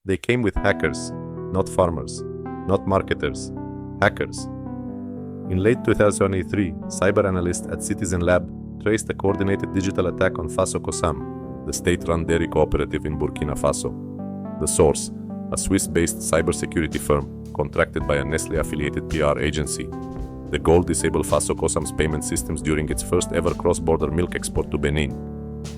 They came with hackers, not farmers, not marketers, hackers. In late 2003, cyber analysts at Citizen Lab traced a coordinated digital attack on Faso Kosam, the state-run dairy cooperative in Burkina Faso. The source, a Swiss-based cybersecurity firm contracted by a Nestlé-affiliated PR agency. The goal disabled Faso Kosam's payment systems during its first-ever cross-border milk export to Benin.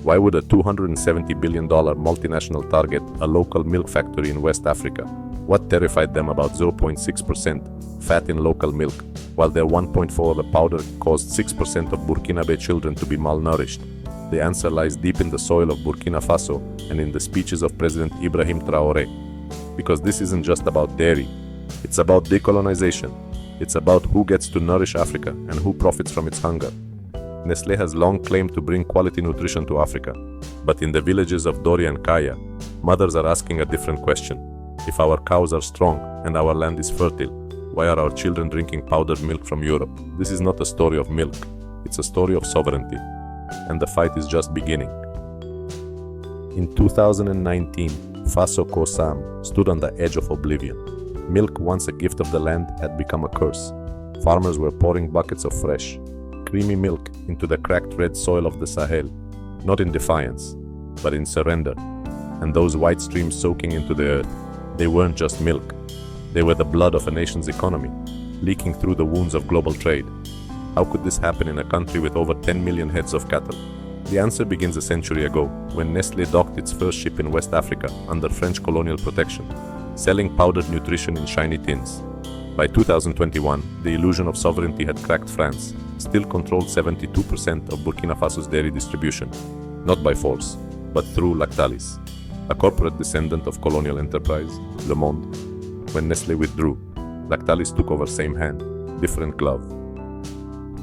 Why would a $270 billion multinational target a local milk factory in West Africa? What terrified them about 0.6% fat in local milk, while their 1.4 the powder caused 6% of Burkinabe children to be malnourished? The answer lies deep in the soil of Burkina Faso and in the speeches of President Ibrahim Traoré. Because this isn't just about dairy, it's about decolonization. It's about who gets to nourish Africa and who profits from its hunger. Nestlé has long claimed to bring quality nutrition to Africa, but in the villages of Dori and Kaya, mothers are asking a different question. If our cows are strong and our land is fertile, why are our children drinking powdered milk from Europe? This is not a story of milk, it's a story of sovereignty, and the fight is just beginning. In 2019, Faso Kosam stood on the edge of oblivion. Milk, once a gift of the land, had become a curse. Farmers were pouring buckets of fresh, creamy milk into the cracked red soil of the Sahel, not in defiance, but in surrender. And those white streams soaking into the earth, they weren't just milk. They were the blood of a nation's economy, leaking through the wounds of global trade. How could this happen in a country with over 10 million heads of cattle? The answer begins a century ago, when Nestlé docked its first ship in West Africa under French colonial protection, selling powdered nutrition in shiny tins. By 2021, the illusion of sovereignty had cracked. France still controlled 72% of Burkina Faso's dairy distribution, not by force, but through Lactalis, a corporate descendant of colonial enterprise, Le Monde. When Nestlé withdrew, Lactalis took over same hand, different glove.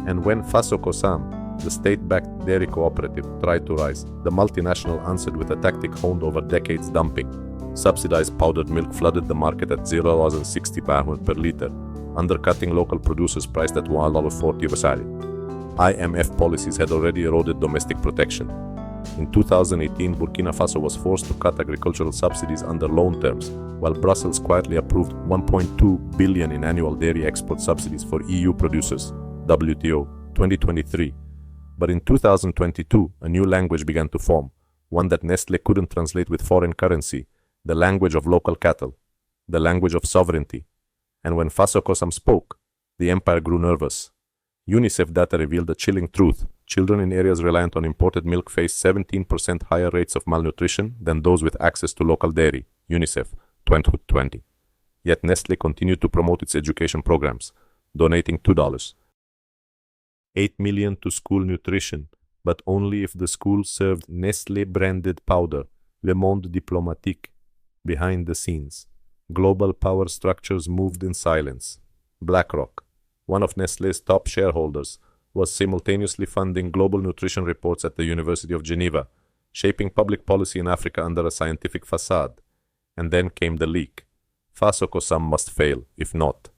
And when Faso Kosam, the state-backed dairy cooperative, tried to rise, the multinational answered with a tactic honed over decades: dumping. Subsidized powdered milk flooded the market at $0.60 per liter, undercutting local producers priced at $1.40 per sari. IMF policies had already eroded domestic protection. In 2018, Burkina Faso was forced to cut agricultural subsidies under loan terms, while Brussels quietly approved $1.2 billion in annual dairy export subsidies for EU producers, WTO 2023. But in 2022, a new language began to form, one that Nestlé couldn't translate with foreign currency: the language of local cattle, the language of sovereignty. And when Faso Kosam spoke, the empire grew nervous. UNICEF data revealed a chilling truth: children in areas reliant on imported milk face 17% higher rates of malnutrition than those with access to local dairy. UNICEF 2020. Yet Nestlé continued to promote its education programs, donating $8 million to school nutrition, but only if the school served Nestlé-branded powder. Le Monde Diplomatique. Behind the scenes, global power structures moved in silence. BlackRock, one of Nestlé's top shareholders, was simultaneously funding global nutrition reports at the University of Geneva, shaping public policy in Africa under a scientific facade. And then came the leak. Faso Kosam must fail. If not,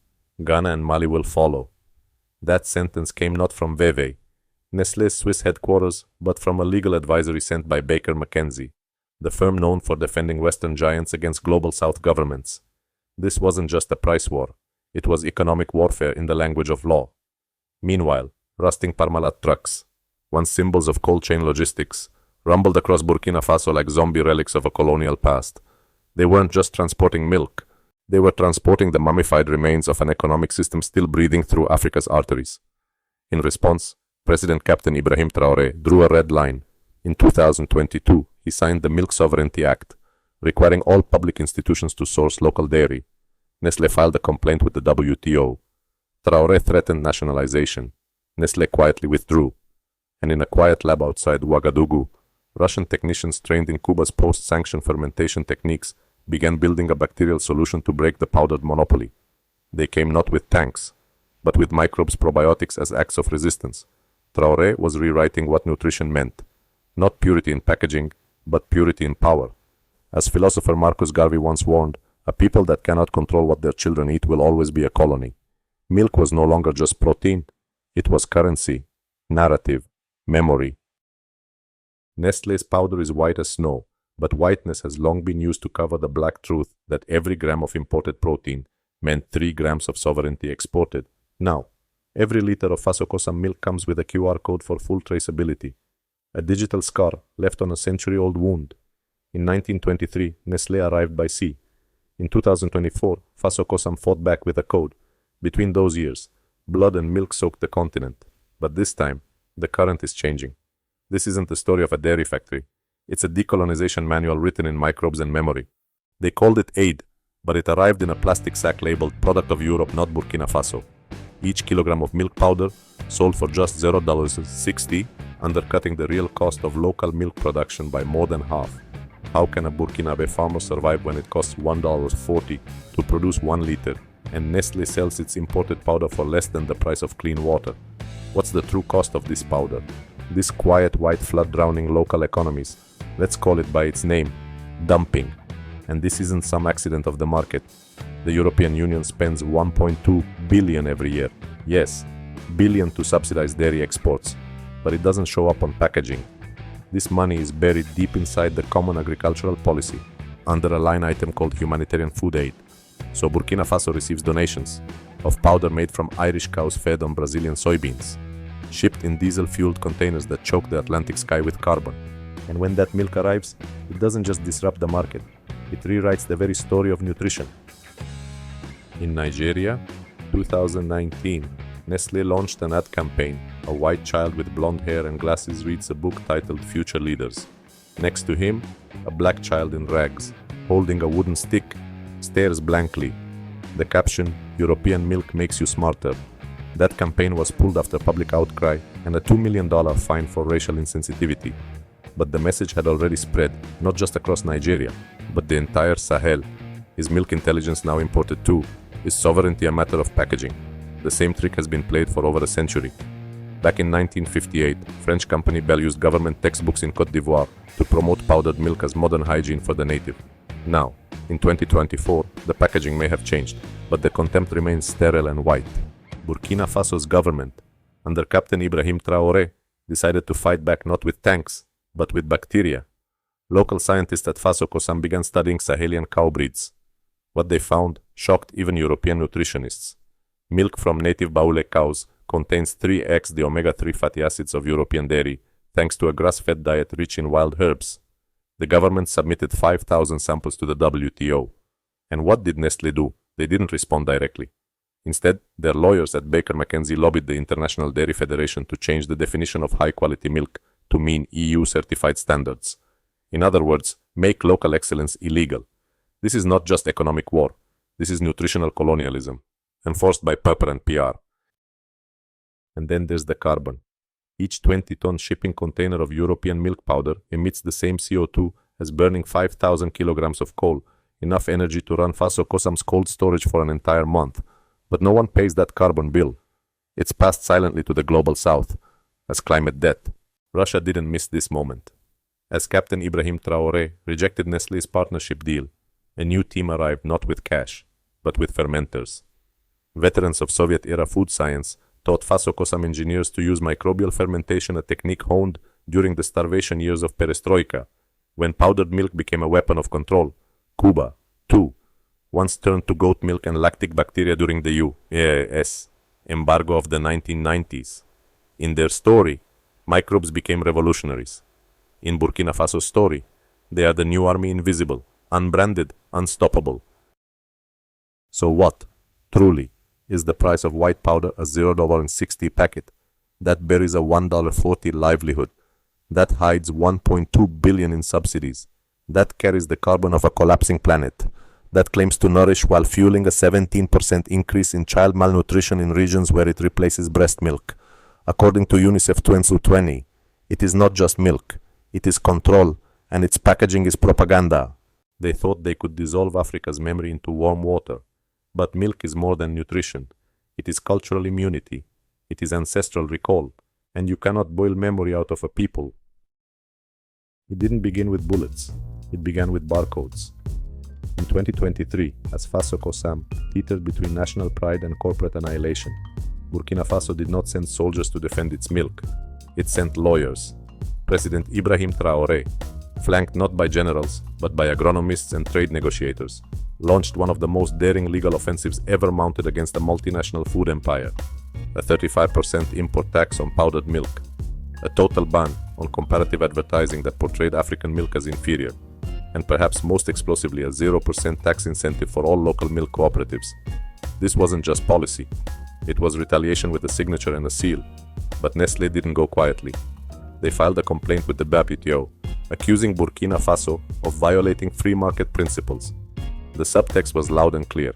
Ghana and Mali will follow. That sentence came not from Veve, Nestlé's Swiss headquarters, but from a legal advisory sent by Baker McKenzie, the firm known for defending Western giants against global South governments. This wasn't just a price war, it was economic warfare in the language of law. Meanwhile, rusting Parmalat trucks, once symbols of cold chain logistics, rumbled across Burkina Faso like zombie relics of a colonial past. They weren't just transporting milk, they were transporting the mummified remains of an economic system still breathing through Africa's arteries. In response, President Captain Ibrahim Traoré drew a red line. In 2022, he signed the Milk Sovereignty Act, requiring all public institutions to source local dairy. Nestlé filed a complaint with the WTO. Traoré threatened nationalization. Nestlé quietly withdrew. And in a quiet lab outside Ouagadougou, Russian technicians trained in Cuba's post-sanction fermentation techniques began building a bacterial solution to break the powdered monopoly. They came not with tanks, but with microbes probiotics as acts of resistance. Traoré was rewriting what nutrition meant. Not purity in packaging, but purity in power. As philosopher Marcus Garvey once warned, a people that cannot control what their children eat will always be a colony. Milk was no longer just protein. It was currency, narrative, memory. Nestlé's powder is white as snow, But whiteness has long been used to cover the black truth that every gram of imported protein meant 3 grams of sovereignty exported. Now, every liter of Faso Kosam milk comes with a QR code for full traceability, a digital scar left on a century-old wound. In 1923, Nestlé arrived by sea. In 2024, Faso Kosam fought back with a code. Between those years, blood and milk soaked the continent. But this time, the current is changing. This isn't the story of a dairy factory. It's a decolonization manual written in microbes and memory. They called it aid, but it arrived in a plastic sack labeled Product of Europe, not Burkina Faso. Each kilogram of milk powder sold for just $0.60, undercutting the real cost of local milk production by more than half. How can a Burkinabe farmer survive when it costs $1.40 to produce 1 liter, and Nestlé sells its imported powder for less than the price of clean water? What's the true cost of this powder? This quiet white flood drowning local economies. Let's call it by its name, dumping. And this isn't some accident of the market. The European Union spends 1.2 billion every year. Yes, billion to subsidize dairy exports, but it doesn't show up on packaging. This money is buried deep inside the Common Agricultural Policy, under a line item called Humanitarian Food Aid. So Burkina Faso receives donations of powder made from Irish cows fed on Brazilian soybeans, shipped in diesel-fueled containers that choke the Atlantic sky with carbon. And when that milk arrives, it doesn't just disrupt the market, it rewrites the very story of nutrition. In Nigeria, 2019, Nestlé launched an ad campaign. A white child with blonde hair and glasses reads a book titled Future Leaders. Next to him, a black child in rags, holding a wooden stick, stares blankly. The caption, "European milk makes you smarter." That campaign was pulled after public outcry and a $2 million fine for racial insensitivity. But the message had already spread, not just across Nigeria, but the entire Sahel. Is milk intelligence now imported too? Is sovereignty a matter of packaging? The same trick has been played for over a century. Back in 1958, French company Bell used government textbooks in Côte d'Ivoire to promote powdered milk as modern hygiene for the native. Now, in 2024, the packaging may have changed, but the contempt remains sterile and white. Burkina Faso's government, under Captain Ibrahim Traoré, decided to fight back not with tanks, but with bacteria. Local scientists at Faso Kosam began studying Sahelian cow breeds. What they found shocked even European nutritionists. Milk from native Baoulé cows contains 3x the omega-3 fatty acids of European dairy, thanks to a grass-fed diet rich in wild herbs. The government submitted 5,000 samples to the WTO. And what did Nestlé do? They didn't respond directly. Instead, their lawyers at Baker McKenzie lobbied the International Dairy Federation to change the definition of high-quality milk to mean EU-certified standards. In other words, make local excellence illegal. This is not just economic war. This is nutritional colonialism, enforced by purpose and PR. And then there's the carbon. Each 20-ton shipping container of European milk powder emits the same CO2 as burning 5,000 kilograms of coal, enough energy to run Faso Kosam's cold storage for an entire month. But no one pays that carbon bill. It's passed silently to the global south as climate debt. Russia didn't miss this moment. As Captain Ibrahim Traoré rejected Nestlé's partnership deal, a new team arrived not with cash, but with fermenters. Veterans of Soviet-era food science taught Faso Kosam engineers to use microbial fermentation, a technique honed during the starvation years of perestroika, when powdered milk became a weapon of control. Cuba, too, once turned to goat milk and lactic bacteria during the U.S. embargo of the 1990s. In their story, microbes became revolutionaries. In Burkina Faso's story, they are the new army invisible, unbranded, unstoppable. So what, truly, is the price of white powder a $0.60 packet? That buries a $1.40 livelihood. That hides $1.2 billion in subsidies. That carries the carbon of a collapsing planet. That claims to nourish while fueling a 17% increase in child malnutrition in regions where it replaces breast milk. According to UNICEF 2020, it is not just milk, it is control, and its packaging is propaganda. They thought they could dissolve Africa's memory into warm water. But milk is more than nutrition. It is cultural immunity. It is ancestral recall. And you cannot boil memory out of a people. It didn't begin with bullets. It began with barcodes. In 2023, as Faso Kosam teetered between national pride and corporate annihilation, Burkina Faso did not send soldiers to defend its milk. It sent lawyers. President Ibrahim Traoré, flanked not by generals, but by agronomists and trade negotiators, launched one of the most daring legal offensives ever mounted against a multinational food empire: a 35% import tax on powdered milk, a total ban on comparative advertising that portrayed African milk as inferior, and perhaps most explosively, a 0% tax incentive for all local milk cooperatives. This wasn't just policy. It was retaliation with a signature and a seal. But Nestlé didn't go quietly. They filed a complaint with the WTO, accusing Burkina Faso of violating free market principles. The subtext was loud and clear.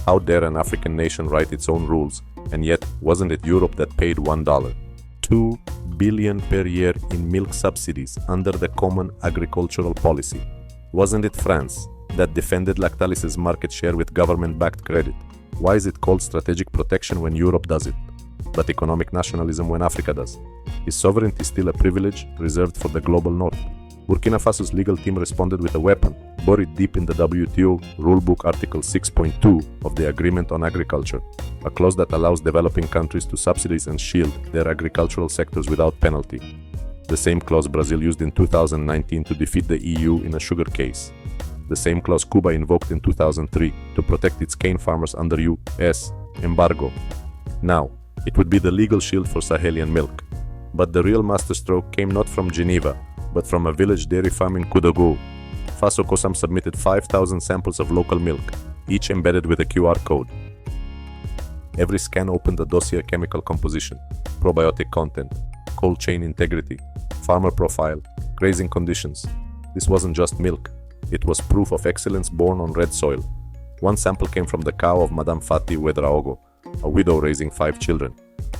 How dare an African nation write its own rules, and yet wasn't it Europe that paid $1, $2 billion per year in milk subsidies under the Common Agricultural Policy? Wasn't it France that defended Lactalis's market share with government-backed credit? Why is it called strategic protection when Europe does it, but economic nationalism when Africa does? Is sovereignty still a privilege reserved for the global north? Burkina Faso's legal team responded with a weapon buried deep in the WTO Rulebook Article 6.2 of the Agreement on Agriculture, a clause that allows developing countries to subsidize and shield their agricultural sectors without penalty. The same clause Brazil used in 2019 to defeat the EU in a sugar case. The same clause Cuba invoked in 2003 to protect its cane farmers under U.S. embargo. Now, it would be the legal shield for Sahelian milk. But the real masterstroke came not from Geneva, but from a village dairy farm in Koudougou. Faso Kosam submitted 5,000 samples of local milk, each embedded with a QR code. Every scan opened a dossier: chemical composition, probiotic content, cold chain integrity, farmer profile, grazing conditions. This wasn't just milk. It was proof of excellence born on red soil. One sample came from the cow of Madame Fati Ouedraogo, a widow raising 5 children.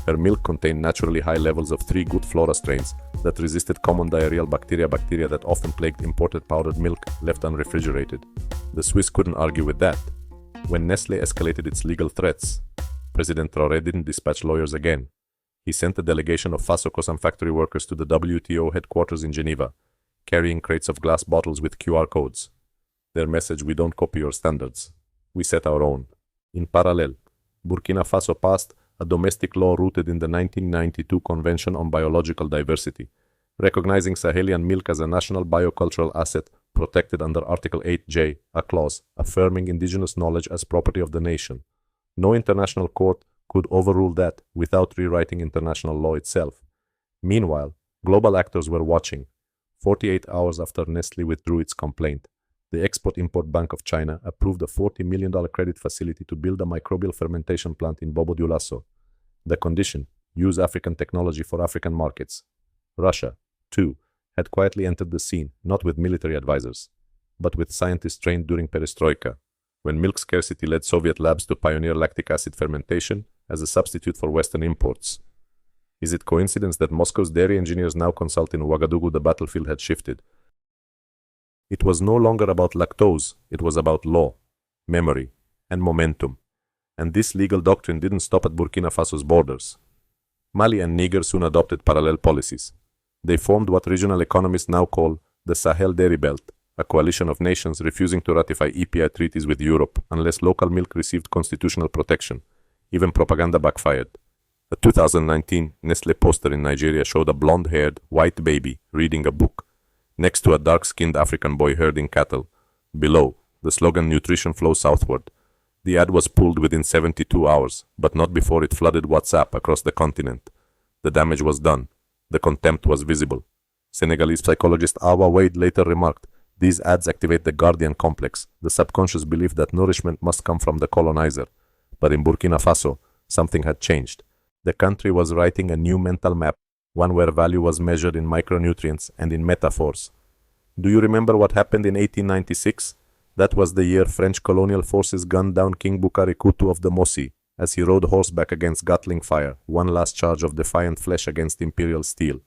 Her milk contained naturally high levels of 3 good flora strains that resisted common diarrheal bacteria that often plagued imported powdered milk left unrefrigerated. The Swiss couldn't argue with that. When Nestlé escalated its legal threats, President Traoré didn't dispatch lawyers again. He sent a delegation of Faso Kosam factory workers to the WTO headquarters in Geneva, carrying crates of glass bottles with QR codes. Their message: we don't copy your standards. We set our own. In parallel, Burkina Faso passed a domestic law rooted in the 1992 Convention on Biological Diversity, recognizing Sahelian milk as a national biocultural asset protected under Article 8J, a clause affirming indigenous knowledge as property of the nation. No international court could overrule that without rewriting international law itself. Meanwhile, global actors were watching. 48 hours after Nestlé withdrew its complaint, the Export-Import Bank of China approved a $40 million credit facility to build a microbial fermentation plant in Bobo Dioulasso. The condition: use African technology for African markets. Russia, too, had quietly entered the scene, not with military advisors, but with scientists trained during perestroika, when milk scarcity led Soviet labs to pioneer lactic acid fermentation as a substitute for Western imports. Is it coincidence that Moscow's dairy engineers now consult in Ouagadougou? The battlefield had shifted. It was no longer about lactose, it was about law, memory, and momentum. And this legal doctrine didn't stop at Burkina Faso's borders. Mali and Niger soon adopted parallel policies. They formed what regional economists now call the Sahel Dairy Belt, a coalition of nations refusing to ratify EPI treaties with Europe unless local milk received constitutional protection. Even propaganda backfired. A 2019 Nestlé poster in Nigeria showed a blonde-haired, white baby reading a book, next to a dark-skinned African boy herding cattle. Below, the slogan "Nutrition flows southward." The ad was pulled within 72 hours, but not before it flooded WhatsApp across the continent. The damage was done. The contempt was visible. Senegalese psychologist Awa Wade later remarked, "These ads activate the guardian complex, the subconscious belief that nourishment must come from the colonizer." But in Burkina Faso, something had changed. The country was writing a new mental map, one where value was measured in micronutrients and in metaphors. Do you remember what happened in 1896? That was the year French colonial forces gunned down King Bukari Kutu of the Mossi as he rode horseback against Gatling fire, one last charge of defiant flesh against imperial steel.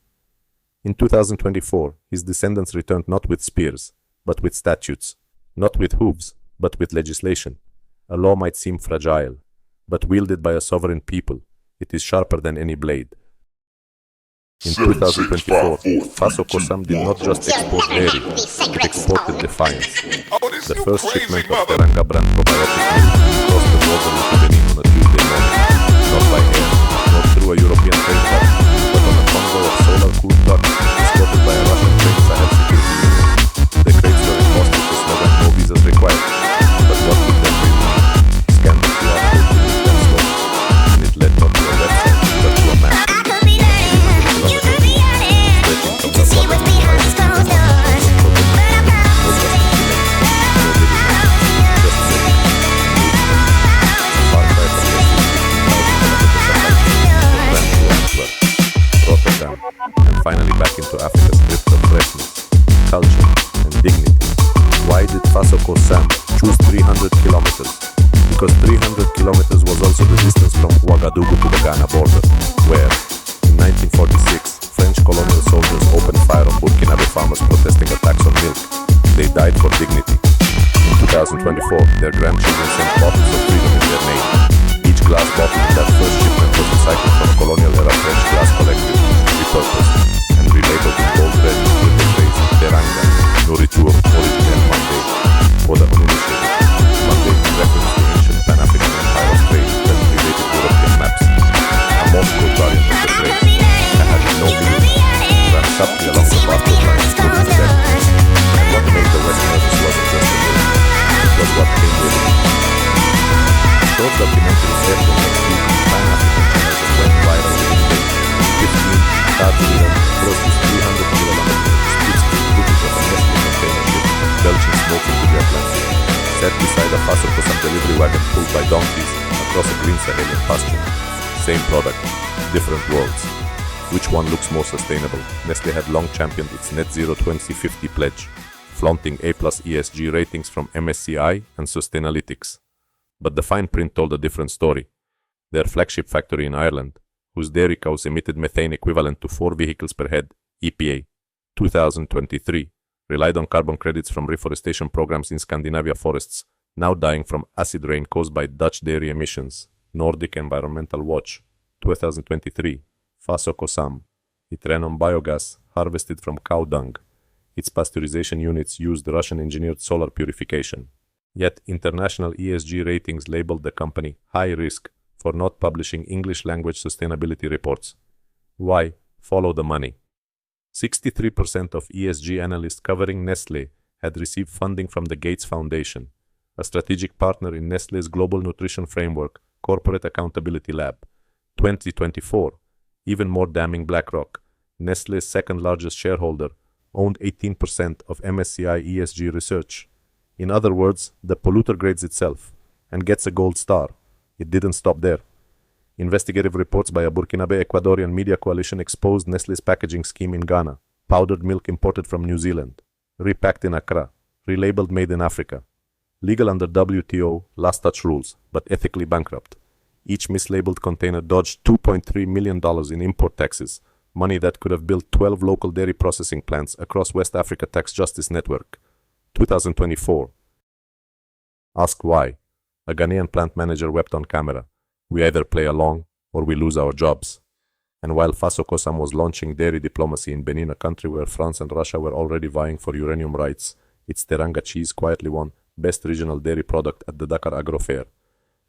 In 2024, his descendants returned not with spears, but with statutes, not with hooves, but with legislation. A law might seem fragile, but wielded by a sovereign people, it is sharper than any blade. In 2024, Faso Kosam did not just export dairy, it exported defiance. The first shipment of Teranga brand probiotic milk crossed the border into Benin on a Tuesday morning, not by air, not through a European trade route, but on a convoy of solar-cooled trucks escorted by a Russian-trained Sahel security unit. Faso Kosam, choose 300 kilometers. Because 300 kilometers was also the distance from Ouagadougou to the Ghana border, where, in 1946, French colonial soldiers opened fire on Burkina farmers protesting attacks on milk. They died for dignity. In 2024, their grandchildren sent bottles of freedom in their name. Each glass bottle in that first shipment was recycled from colonial-era French glass collective, repurposed, and relabeled in gold red with the phrase Teranga, nourish, origin and Monday, or the uninitiated. Monday reference the ancient Pan-African empire of trade that predated European maps. A more code variant of the phrase, and had no meaning, ran subtly along the barcode line including the dead. And what made the West nervous wasn't just the milk, it was what came with it. Short documentaries aired from next week on Pan-African channels and went viral within days. 15 Tartarian processed 300 kilometers split-screen footage of a Nestlé container ship belching smoke into the Atlantic, set beside a Faso Kosam delivery wagon pulled by donkeys across a green Sahelian pasture. Same product, different worlds. Which one looks more sustainable? Nestlé had long championed its Net Zero 2050 pledge, flaunting A+ ESG ratings from MSCI and Sustainalytics. But the fine print told a different story. Their flagship factory in Ireland, whose dairy cows emitted methane equivalent to 4 vehicles per head, EPA, 2023, relied on carbon credits from reforestation programs in Scandinavia forests, now dying from acid rain caused by Dutch dairy emissions. Nordic Environmental Watch, 2023, Faso Kosam. It ran on biogas harvested from cow dung. Its pasteurization units used Russian-engineered solar purification. Yet international ESG ratings labeled the company high risk for not publishing English-language sustainability reports. Why? Follow the money. 63% of ESG analysts covering Nestlé had received funding from the Gates Foundation, a strategic partner in Nestlé's Global Nutrition Framework Corporate Accountability Lab. 2024, even more damning, BlackRock, Nestlé's second-largest shareholder, owned 18% of MSCI ESG research. In other words, the polluter grades itself and gets a gold star. It didn't stop there. Investigative reports by a Burkinabe Ecuadorian media coalition exposed Nestlé's packaging scheme in Ghana. Powdered milk imported from New Zealand, repacked in Accra, relabeled Made in Africa. Legal under WTO last touch rules, but ethically bankrupt. Each mislabeled container dodged $2.3 million in import taxes, money that could have built 12 local dairy processing plants across West Africa Tax Justice Network. 2024. Ask why. A Ghanaian plant manager wept on camera. We either play along or we lose our jobs. And while Faso Kosam was launching dairy diplomacy in Benin, a country where France and Russia were already vying for uranium rights, its Teranga cheese quietly won Best Regional Dairy Product at the Dakar Agro Fair.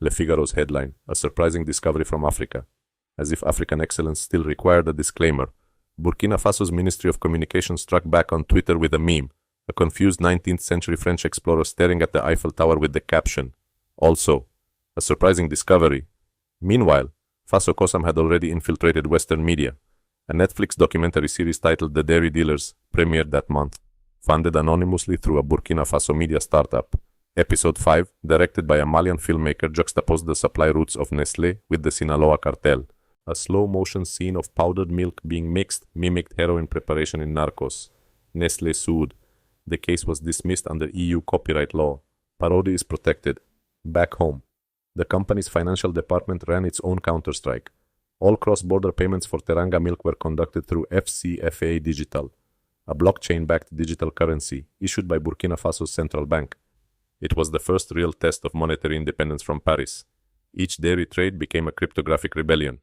Le Figaro's headline, a surprising discovery from Africa. As if African excellence still required a disclaimer, Burkina Faso's Ministry of Communication struck back on Twitter with a meme, a confused 19th century French explorer staring at the Eiffel Tower with the caption, also, a surprising discovery. Meanwhile, Faso Kosam had already infiltrated Western media. A Netflix documentary series titled The Dairy Dealers premiered that month, funded anonymously through a Burkina Faso media startup. Episode 5, directed by a Malian filmmaker, juxtaposed the supply routes of Nestlé with the Sinaloa cartel. A slow-motion scene of powdered milk being mixed mimicked heroin preparation in Narcos. Nestlé sued. The case was dismissed under EU copyright law. Parody is protected. Back home, the company's financial department ran its own counterstrike. All cross-border payments for Teranga milk were conducted through FCFA Digital, a blockchain-backed digital currency issued by Burkina Faso's central bank. It was the first real test of monetary independence from Paris. Each dairy trade became a cryptographic rebellion.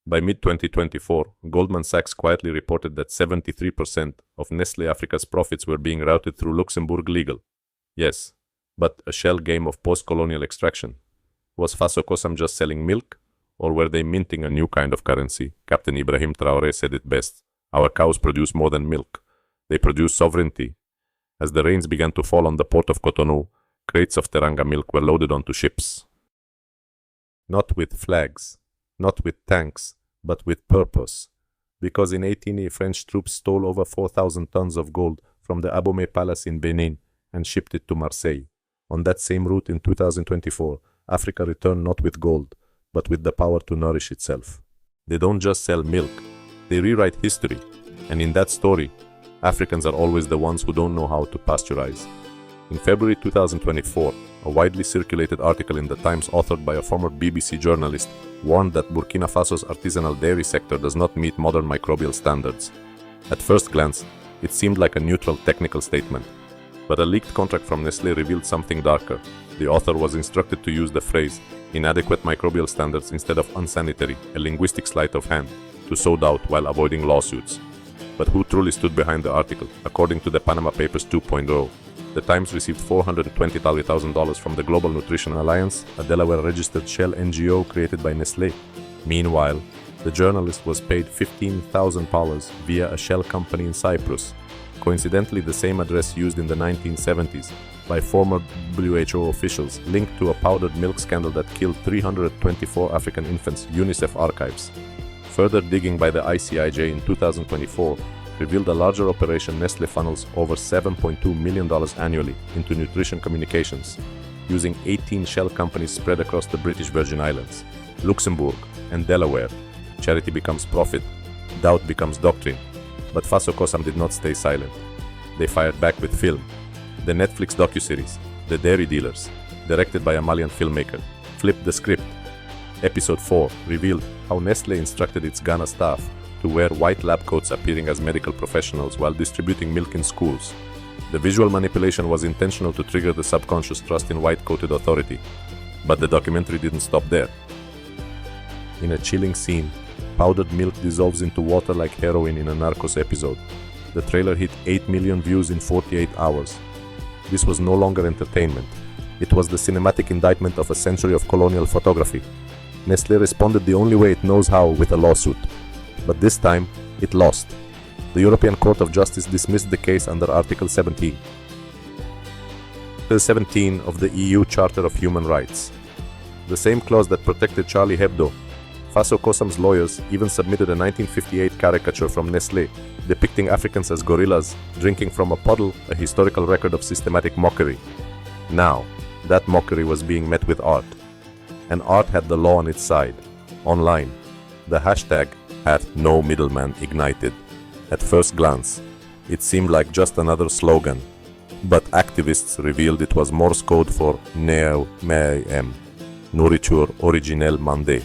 By mid-2024, Goldman Sachs quietly reported that 73% of Nestlé Africa's profits were being routed through Luxembourg legal. Yes, but a shell game of post-colonial extraction. Was Faso Kosam just selling milk, or were they minting a new kind of currency? Captain Ibrahim Traoré said it best. Our cows produce more than milk. They produce sovereignty. As the rains began to fall on the port of Cotonou, crates of Teranga milk were loaded onto ships. Not with flags, not with tanks, but with purpose. Because in 1880, French troops stole over 4,000 tons of gold from the Abomey Palace in Benin and shipped it to Marseille. On that same route in 2024, Africa returned not with gold, but with the power to nourish itself. They don't just sell milk, they rewrite history. And in that story, Africans are always the ones who don't know how to pasteurize. In February 2024, a widely circulated article in the Times authored by a former BBC journalist warned that Burkina Faso's artisanal dairy sector does not meet modern microbial standards. At first glance, it seemed like a neutral technical statement, but a leaked contract from Nestlé revealed something darker. The author was instructed to use the phrase inadequate microbial standards instead of unsanitary, a linguistic sleight of hand, to sow doubt while avoiding lawsuits. But who truly stood behind the article? According to the Panama Papers 2.0, the Times received $420,000 from the Global Nutrition Alliance, a Delaware-registered shell NGO created by Nestlé. Meanwhile, the journalist was paid $15,000 via a shell company in Cyprus, coincidentally the same address used in the 1970s by former WHO officials linked to a powdered milk scandal that killed 324 African infants, UNICEF archives. Further digging by the ICIJ in 2024 revealed a larger operation. Nestlé funnels over $7.2 million annually into nutrition communications, using 18 shell companies spread across the British Virgin Islands, Luxembourg, and Delaware. Charity becomes profit, doubt becomes doctrine. But Faso Kosam did not stay silent. They fired back with film. The Netflix docuseries, The Dairy Dealers, directed by a Malian filmmaker, flipped the script. Episode 4 revealed how Nestlé instructed its Ghana staff to wear white lab coats appearing as medical professionals while distributing milk in schools. The visual manipulation was intentional to trigger the subconscious trust in white-coated authority. But the documentary didn't stop there. In a chilling scene, powdered milk dissolves into water like heroin in a Narcos episode. The trailer hit 8 million views in 48 hours. This was no longer entertainment. It was the cinematic indictment of a century of colonial photography. Nestlé responded the only way it knows how, with a lawsuit. But this time, it lost. The European Court of Justice dismissed the case under Article 17. Article 17 of the EU Charter of Human Rights. The same clause that protected Charlie Hebdo. Faso Kosam's lawyers even submitted a 1958 caricature from Nestlé, depicting Africans as gorillas drinking from a puddle, a historical record of systematic mockery. Now, that mockery was being met with art. And art had the law on its side. Online, the hashtag #NoMiddleman ignited. At first glance, it seemed like just another slogan, but activists revealed it was Morse code for Neo Mayem, Nourriture Originelle Mande,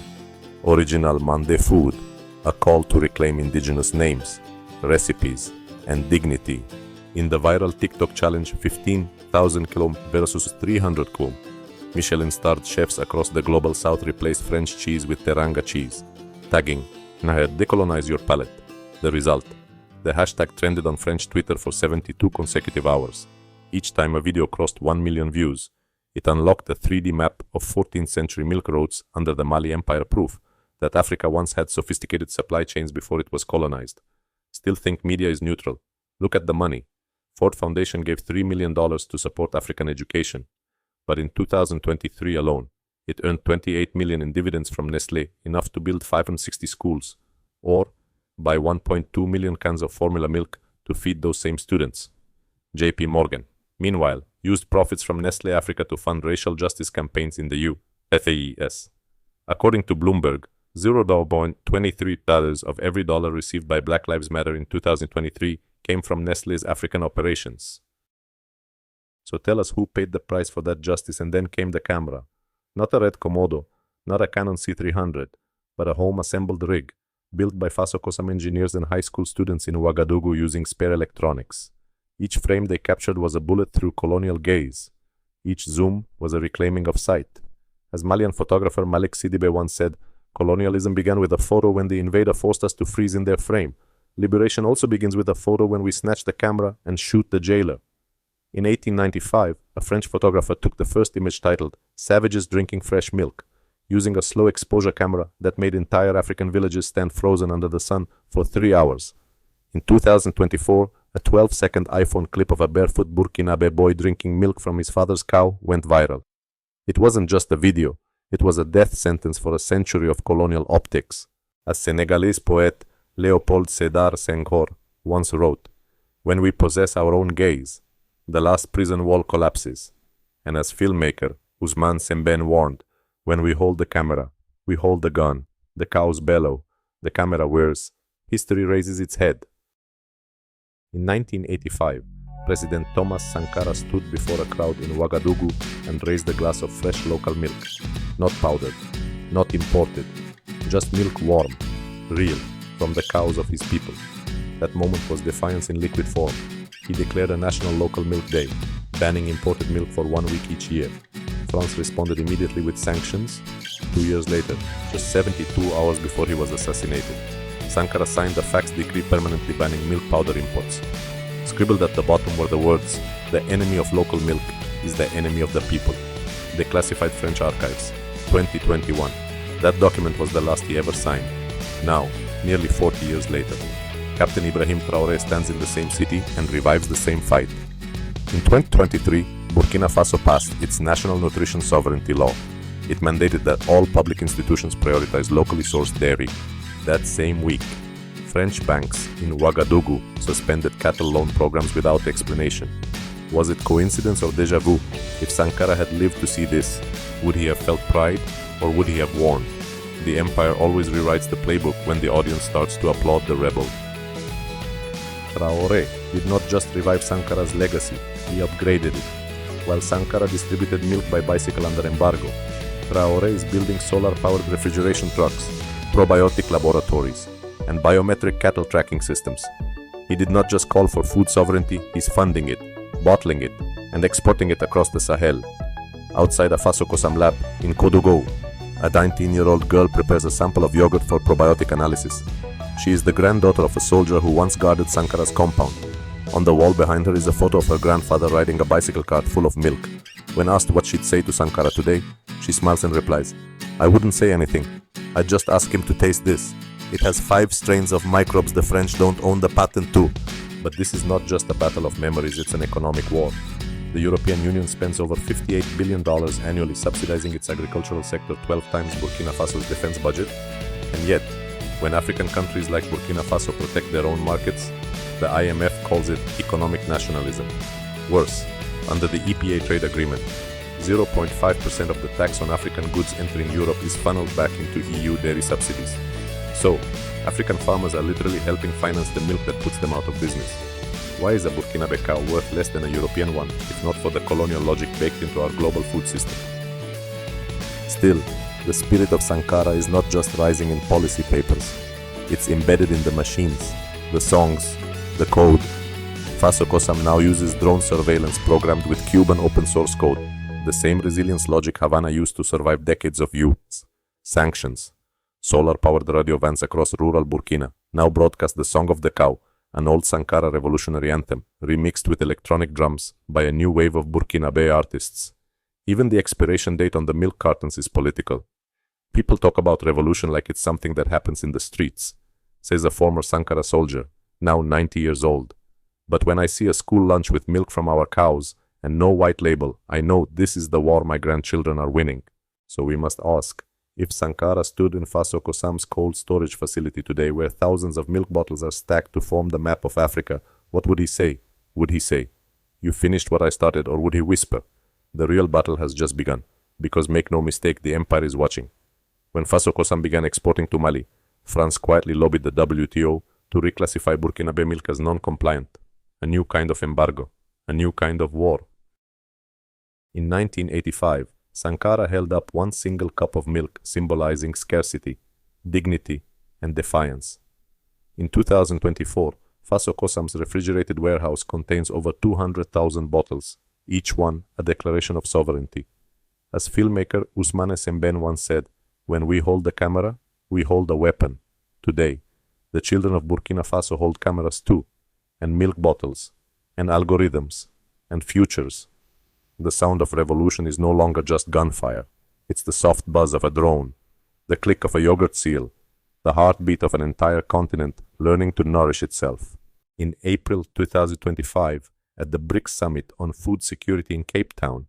Original Mande Food, a call to reclaim indigenous names, recipes, and dignity. In the viral TikTok challenge 15,000 km versus 300 km, Michelin-starred chefs across the global south replaced French cheese with teranga cheese, tagging Naher, decolonize your palate. The result: the hashtag trended on French Twitter for 72 consecutive hours. Each time a video crossed 1 million views, it unlocked a 3D map of 14th century milk roads under the Mali Empire, proof that Africa once had sophisticated supply chains before it was colonized. Still think media is neutral? Look at the money. Ford Foundation gave $3 million to support African education. But in 2023 alone, it earned $28 million in dividends from Nestlé, enough to build 560 schools, or buy 1.2 million cans of formula milk to feed those same students. JP Morgan, meanwhile, used profits from Nestlé Africa to fund racial justice campaigns in the U.S. According to Bloomberg, $0.23 of every dollar received by Black Lives Matter in 2023 came from Nestlé's African operations. So tell us who paid the price for that justice, and then came the camera. Not a red Komodo, not a Canon C300, but a home-assembled rig, built by Faso Kosam engineers and high school students in Ouagadougou using spare electronics. Each frame they captured was a bullet through colonial gaze. Each zoom was a reclaiming of sight. As Malian photographer Malik Sidibe once said, colonialism began with a photo when the invader forced us to freeze in their frame. Liberation also begins with a photo when we snatch the camera and shoot the jailer. In 1895, a French photographer took the first image titled "Savages Drinking Fresh Milk," using a slow exposure camera that made entire African villages stand frozen under the sun for 3 hours. In 2024, a 12-second iPhone clip of a barefoot Burkinabe boy drinking milk from his father's cow went viral. It wasn't just a video, it was a death sentence for a century of colonial optics. As Senegalese poet Léopold Sédar Senghor once wrote, "When we possess our own gaze, the last prison wall collapses." And as filmmaker Ousmane Sembène warned, "When we hold the camera, we hold the gun. The cows bellow, the camera whirs, history raises its head." In 1985, President Thomas Sankara stood before a crowd in Ouagadougou and raised a glass of fresh local milk. Not powdered, not imported, just milk warm, real, from the cows of his people. That moment was defiance in liquid form. He declared a national local milk day, banning imported milk for 1 week each year. France responded immediately with sanctions. 2 years later, just 72 hours before he was assassinated, Sankara signed a fax decree permanently banning milk powder imports. Scribbled at the bottom were the words, "The enemy of local milk is the enemy of the people." Declassified French archives, 2021. That document was the last he ever signed. Now, nearly 40 years later, Captain Ibrahim Traoré stands in the same city and revives the same fight. In 2023, Burkina Faso passed its National Nutrition Sovereignty Law. It mandated that all public institutions prioritize locally sourced dairy. That same week, French banks in Ouagadougou suspended cattle loan programs without explanation. Was it coincidence or déjà vu? If Sankara had lived to see this, would he have felt pride or would he have warned? The empire always rewrites the playbook when the audience starts to applaud the rebel. Traoré did not just revive Sankara's legacy, he upgraded it. While Sankara distributed milk by bicycle under embargo, Traoré is building solar-powered refrigeration trucks, probiotic laboratories, and biometric cattle tracking systems. He did not just call for food sovereignty, he's funding it, bottling it, and exporting it across the Sahel. Outside a Faso Kosam lab in Kodougou, a 19-year-old girl prepares a sample of yogurt for probiotic analysis. She is the granddaughter of a soldier who once guarded Sankara's compound. On the wall behind her is a photo of her grandfather riding a bicycle cart full of milk. When asked what she'd say to Sankara today, she smiles and replies, "I wouldn't say anything. I'd just ask him to taste this. It has 5 strains of microbes the French don't own the patent to." But this is not just a battle of memories, it's an economic war. The European Union spends over $58 billion annually subsidizing its agricultural sector 12 times Burkina Faso's defense budget. And yet, when African countries like Burkina Faso protect their own markets, the IMF calls it economic nationalism. Worse, under the EPA trade agreement, 0.5% of the tax on African goods entering Europe is funneled back into EU dairy subsidies. So, African farmers are literally helping finance the milk that puts them out of business. Why is a Burkinabe cow worth less than a European one, if not for the colonial logic baked into our global food system? Still, the spirit of Sankara is not just rising in policy papers. It's embedded in the machines, the songs, the code. Faso Kosam now uses drone surveillance programmed with Cuban open source code, the same resilience logic Havana used to survive decades of youths. Sanctions. Solar-powered radio vans across rural Burkina now broadcast the Song of the Cow, an old Sankara revolutionary anthem, remixed with electronic drums by a new wave of Burkinabe artists. Even the expiration date on the milk cartons is political. People talk about revolution like it's something that happens in the streets, says a former Sankara soldier, now 90 years old. But when I see a school lunch with milk from our cows and no white label, I know this is the war my grandchildren are winning. So we must ask, if Sankara stood in Faso Kosam's cold storage facility today where thousands of milk bottles are stacked to form the map of Africa, what would he say? Would he say, "You finished what I started," or would he whisper, "The real battle has just begun," because make no mistake, the empire is watching. When Faso Kosam began exporting to Mali, France quietly lobbied the WTO to reclassify Burkinabe milk as non-compliant, a new kind of embargo, a new kind of war. In 1985, Sankara held up one single cup of milk symbolizing scarcity, dignity, and defiance. In 2024, Faso Kosam's refrigerated warehouse contains over 200,000 bottles, each one a declaration of sovereignty. As filmmaker Ousmane Sembène once said, "When we hold the camera, we hold a weapon." Today, the children of Burkina Faso hold cameras too, and milk bottles, and algorithms, and futures. The sound of revolution is no longer just gunfire. It's the soft buzz of a drone, the click of a yogurt seal, the heartbeat of an entire continent learning to nourish itself. In April 2025, at the BRICS Summit on Food Security in Cape Town,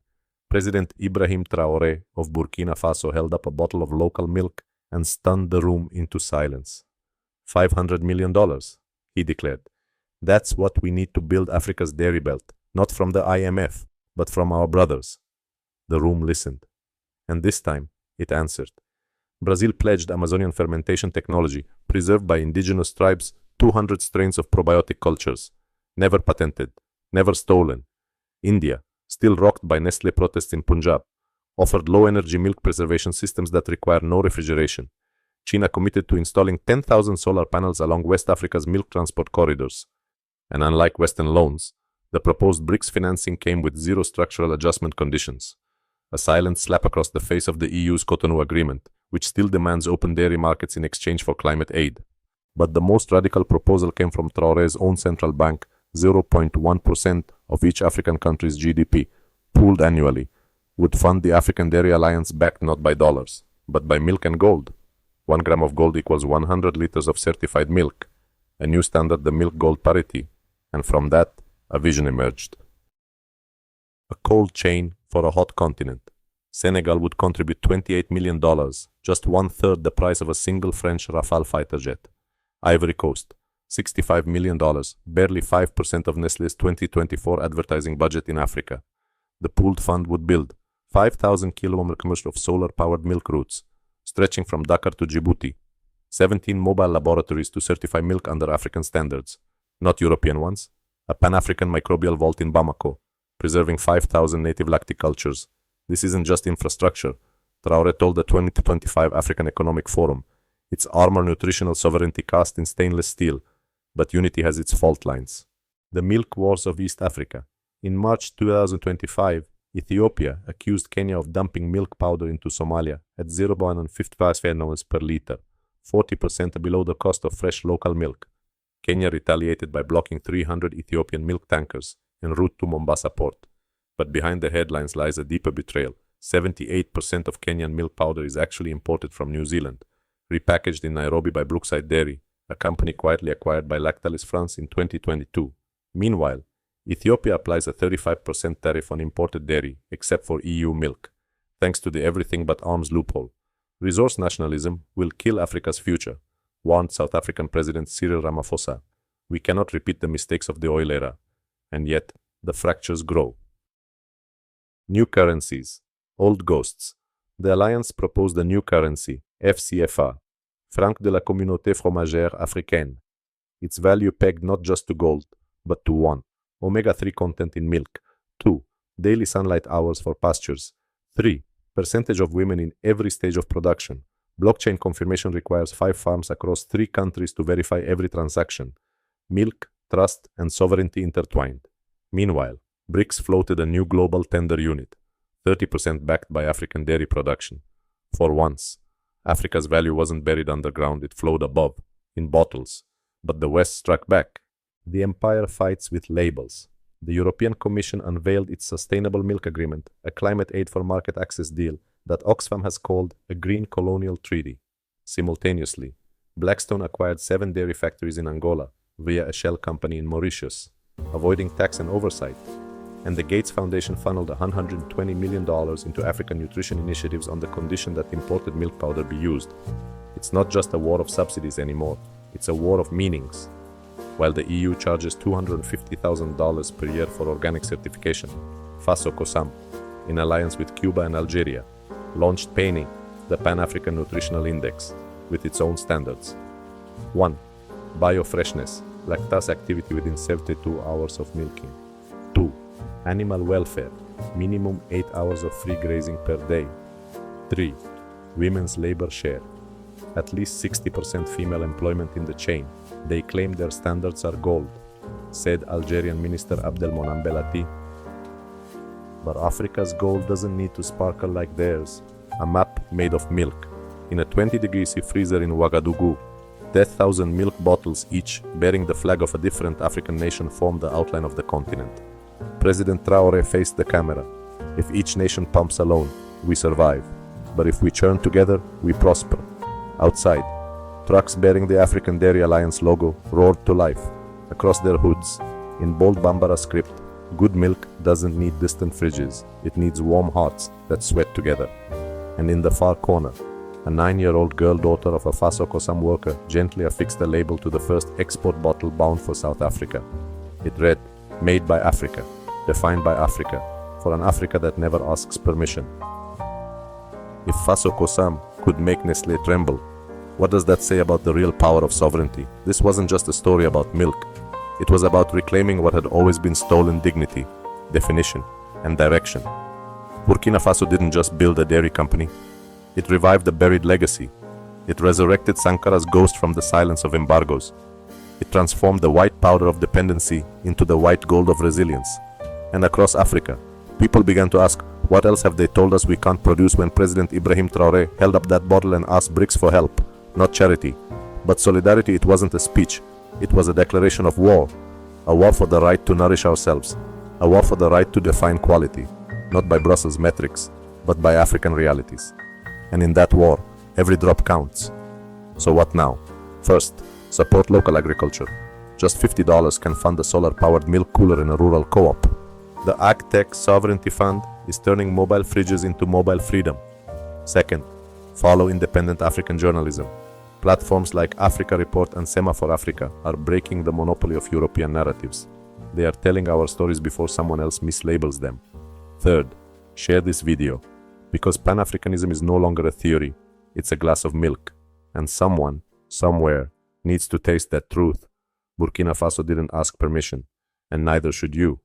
President Ibrahim Traoré of Burkina Faso held up a bottle of local milk and stunned the room into silence. $500 million, he declared. That's what we need to build Africa's dairy belt, not from the IMF, but from our brothers. The room listened. And this time, it answered. Brazil pledged Amazonian fermentation technology, preserved by indigenous tribes, 200 strains of probiotic cultures, never patented, never stolen. India, still rocked by Nestlé protests in Punjab, offered low-energy milk preservation systems that require no refrigeration. China committed to installing 10,000 solar panels along West Africa's milk transport corridors. And unlike Western loans, the proposed BRICS financing came with zero structural adjustment conditions. A silent slap across the face of the EU's Cotonou Agreement, which still demands open dairy markets in exchange for climate aid. But the most radical proposal came from Traoré's own central bank, 0.1% of each African country's GDP, pooled annually, would fund the African Dairy Alliance backed not by dollars, but by milk and gold. 1 gram of gold equals 100 liters of certified milk, a new standard, the milk-gold parity, and from that, a vision emerged. A cold chain for a hot continent. Senegal would contribute $28 million, just one-third the price of a single French Rafale fighter jet. Ivory Coast, $65 million, barely 5% of Nestlé's 2024 advertising budget in Africa. The pooled fund would build 5,000 kilometers of solar-powered milk routes, stretching from Dakar to Djibouti, 17 mobile laboratories to certify milk under African standards, not European ones, a Pan-African microbial vault in Bamako, preserving 5,000 native lacticultures. This isn't just infrastructure, Traoré told the 2025 African Economic Forum. It's armor nutritional sovereignty cast in stainless steel, but unity has its fault lines. The milk wars of East Africa. In March 2025, Ethiopia accused Kenya of dumping milk powder into Somalia at 0.55 cents per liter, 40% below the cost of fresh local milk. Kenya retaliated by blocking 300 Ethiopian milk tankers en route to Mombasa port. But behind the headlines lies a deeper betrayal. 78% of Kenyan milk powder is actually imported from New Zealand, repackaged in Nairobi by Brookside Dairy, a company quietly acquired by Lactalis France in 2022. Meanwhile, Ethiopia applies a 35% tariff on imported dairy, except for EU milk, thanks to the everything but arms loophole. Resource nationalism will kill Africa's future, warned South African President Cyril Ramaphosa. We cannot repeat the mistakes of the oil era, and yet the fractures grow. New currencies, old ghosts. The alliance proposed a new currency, FCFA, Franc de la Communauté Fromagère Africaine. Its value pegged not just to gold, but to 1. Omega-3 content in milk. 2. Daily sunlight hours for pastures. 3. Percentage of women in every stage of production. Blockchain confirmation requires 5 farms across 3 countries to verify every transaction. Milk, trust, and sovereignty intertwined. Meanwhile, BRICS floated a new global tender unit, 30% backed by African dairy production. For once, Africa's value wasn't buried underground, it flowed above, in bottles. But the West struck back. The empire fights with labels. The European Commission unveiled its Sustainable Milk Agreement, a climate aid for market access deal that Oxfam has called a green colonial treaty. Simultaneously, Blackstone acquired 7 dairy factories in Angola via a shell company in Mauritius, avoiding tax and oversight. And the Gates Foundation funneled $120 million into African nutrition initiatives on the condition that imported milk powder be used. It's not just a war of subsidies anymore, it's a war of meanings. While the EU charges $250,000 per year for organic certification, Faso Kosam, in alliance with Cuba and Algeria, launched PANI, the Pan-African Nutritional Index, with its own standards. 1. Biofreshness, lactase activity within 72 hours of milking. 2. Animal welfare, minimum 8 hours of free grazing per day. 3. Women's labor share, at least 60% female employment in the chain. They claim their standards are gold, said Algerian Minister Abdelmonem Belati. But Africa's gold doesn't need to sparkle like theirs. A map made of milk. In a 20-degree freezer in Ouagadougou, 10,000 milk bottles each, bearing the flag of a different African nation, formed the outline of the continent. President Traoré faced the camera. If each nation pumps alone, we survive. But if we churn together, we prosper. Outside, trucks bearing the African Dairy Alliance logo roared to life. Across their hoods, in bold Bambara script, good milk doesn't need distant fridges, it needs warm hearts that sweat together. And in the far corner, a 9-year-old girl daughter of a Faso Kosam worker gently affixed a label to the first export bottle bound for South Africa. It read, "Made by Africa, defined by Africa, for an Africa that never asks permission." If Faso Kosam could make Nestlé tremble, what does that say about the real power of sovereignty? This wasn't just a story about milk. It was about reclaiming what had always been stolen: dignity, definition, and direction. Burkina Faso didn't just build a dairy company. It revived a buried legacy. It resurrected Sankara's ghost from the silence of embargoes. It transformed the white powder of dependency into the white gold of resilience. And across Africa, people began to ask, what else have they told us we can't produce, when President Ibrahim Traoré held up that bottle and asked BRICS for help? Not charity, but solidarity. It wasn't a speech. It was a declaration of war. A war for the right to nourish ourselves. A war for the right to define quality, not by Brussels metrics, but by African realities. And in that war, every drop counts. So what now? First, support local agriculture. Just $50 can fund a solar-powered milk cooler in a rural co-op. The AgTech Sovereignty Fund is turning mobile fridges into mobile freedom. Second, follow independent African journalism. Platforms like Africa Report and Semaphore Africa are breaking the monopoly of European narratives. They are telling our stories before someone else mislabels them. Third, share this video, because Pan-Africanism is no longer a theory, it's a glass of milk, and someone, somewhere, needs to taste that truth. Burkina Faso didn't ask permission, and neither should you.